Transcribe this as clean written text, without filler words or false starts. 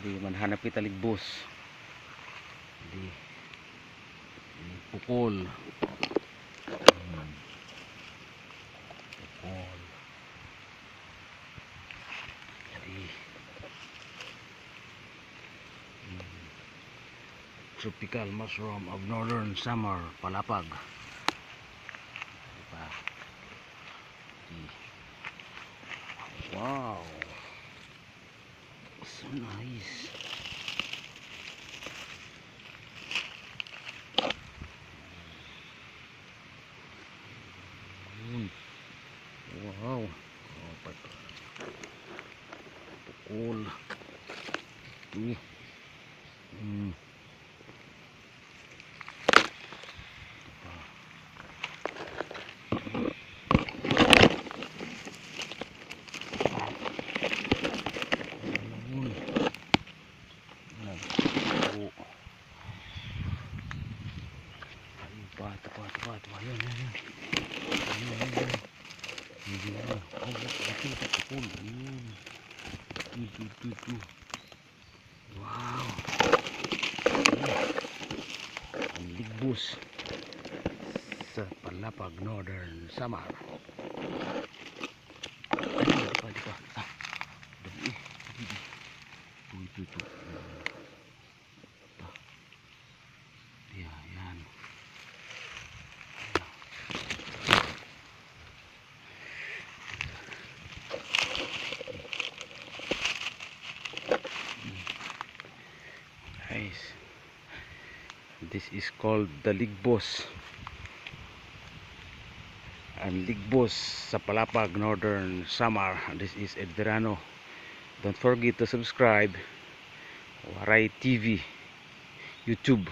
di manhanap kita ligbos di pukol pukol di tropical mushroom of northern summer palapag diba? Wow, so nice. Wow, pukul ito. Wow, ang ligbos sa Palapag Northern Samar. Di pa. Dali. Ito. Yan. Guys, this is called the ligbos. And ligbos sa Palapag Northern Samar. This is Ed Verano. Don't forget to subscribe Waray TV YouTube.